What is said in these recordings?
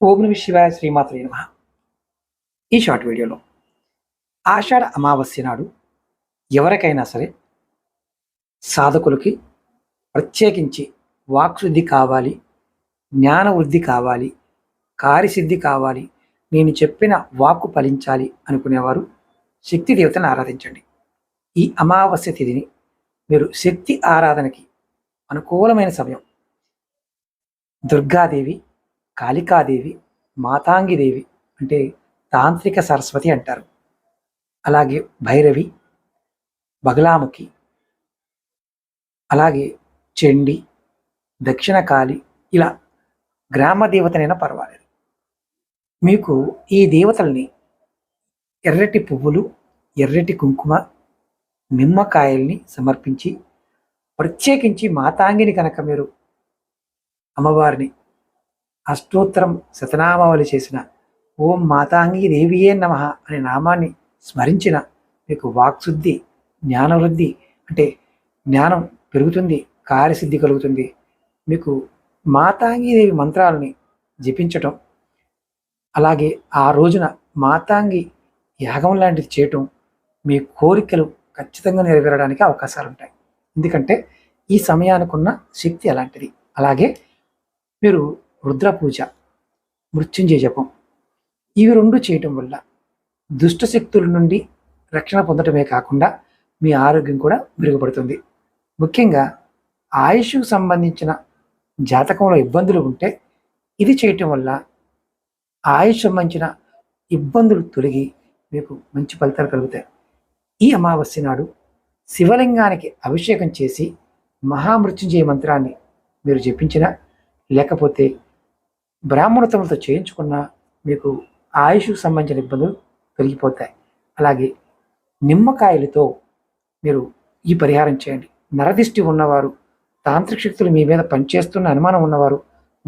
ఓం నమః శివాయ శ్రీమాత్రే నమః. ఈ షార్ట్ వీడియోలో ఆషాఢ అమావాస్య నాడు ఎవరికైనా సరే సాధకులకి ప్రత్యేకించి వాక్శుద్ధి కావాలి, జ్ఞాన వృద్ధి కావాలి, కార్యసిద్ధి కావాలి, నేను చెప్పిన వాక్కు ఫలించాలి అనుకునేవారు శక్తి దేవతను ఆరాధించండి. ఈ అమావాస్య తిథిని మీరు శక్తి ఆరాధనకి అనుకూలమైన సమయం. దుర్గాదేవి, కాళికాదేవి, మాతాంగిదేవి అంటే తాంత్రిక సరస్వతి అంటారు. అలాగే భైరవి, బగలాముఖి, అలాగే చండి, దక్షిణకాళి, ఇలా గ్రామ దేవతనైనా పర్వాలేదు. మీకు ఈ దేవతల్ని ఎర్రటి పువ్వులు, ఎర్రటి కుంకుమ, నిమ్మకాయల్ని సమర్పించి ప్రత్యేకించి మాతాంగిని కనుక మీరు అమ్మవారిని అష్టోత్తరం శతనామావళి చేసిన ఓం మాతాంగి దేవియే నమః అనే నామాన్ని స్మరించిన మీకు వాక్శుద్ధి, జ్ఞానవృద్ధి అంటే జ్ఞానం పెరుగుతుంది, కార్యసిద్ధి కలుగుతుంది. మీకు మాతాంగిదేవి మంత్రాలని జపించటం, అలాగే ఆ రోజున మాతాంగి యాగం లాంటిది చేయటం మీ కోరికలు ఖచ్చితంగా నెరవేరడానికి అవకాశాలు ఉంటాయి. ఎందుకంటే ఈ సమయానికున్న శక్తి అలాంటిది. అలాగే మీరు రుద్ర పూజ, మృత్యుంజయ జపం ఇవి రెండు చేయటం వల్ల దుష్ట శక్తుల నుండి రక్షణ పొందటమే కాకుండా మీ ఆరోగ్యం కూడా మెరుగుపడుతుంది. ముఖ్యంగా ఆయుష్కు సంబంధించిన జాతకంలో ఇబ్బందులు ఉంటే ఇది చేయటం వల్ల ఆయుష్ సంబంధించిన ఇబ్బందులు తొలగి మీకు మంచి ఫలితాలు కలుగుతాయి. ఈ అమావాస్య నాడు శివలింగానికి అభిషేకం చేసి మహామృత్యుంజయ మంత్రాన్ని మీరు జపించినా, లేకపోతే బ్రాహ్మణోత్తములతో చేయించుకున్న మీకు ఆయుష్కు సంబంధించిన ఇబ్బందులు తొలగిపోతాయి. అలాగే నిమ్మకాయలతో మీరు ఈ పరిహారం చేయండి. నరదిష్టి ఉన్నవారు, తాంత్రిక శక్తులు మీ మీద పనిచేస్తున్న అనుమానం ఉన్నవారు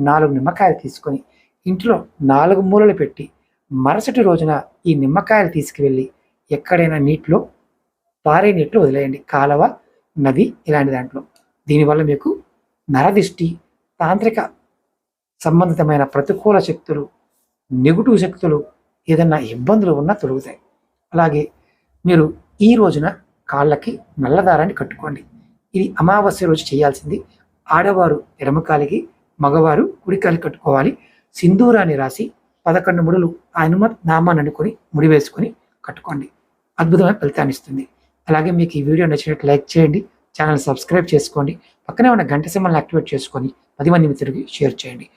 4 నిమ్మకాయలు తీసుకొని ఇంట్లో 4 మూలలు పెట్టి మరుసటి రోజున ఈ నిమ్మకాయలు తీసుకువెళ్ళి ఎక్కడైనా నీటిలో, పారే నీటిలో వదిలేయండి. కాలవ, నది ఇలాంటి దాంట్లో. దీనివల్ల మీకు నరదిష్టి, తాంత్రిక సంబంధితమైన ప్రతికూల శక్తులు, నెగిటివ్ శక్తులు, ఏదన్నా ఇబ్బందులు ఉన్నా తొలగుతాయి. అలాగే మీరు ఈ రోజున కాళ్ళకి నల్లదారాన్ని కట్టుకోండి. ఇది అమావాస్య రోజు చేయాల్సింది. ఆడవారు ఎడమకాలికి, మగవారు కుడికాలికి కట్టుకోవాలి. సింధూరాన్ని రాసి 11 ముడులు ఆ హనుమత్ నామాన్ని అనుకొని ముడి వేసుకొని కట్టుకోండి. అద్భుతమైన ఫలితాన్ని ఇస్తుంది. అలాగే మీకు ఈ వీడియో నచ్చినట్టు లైక్ చేయండి, ఛానల్ సబ్స్క్రైబ్ చేసుకోండి, పక్కనే ఉన్న గంట సింబల్ని యాక్టివేట్ చేసుకొని 10 మంది మిత్రులకి షేర్ చేయండి.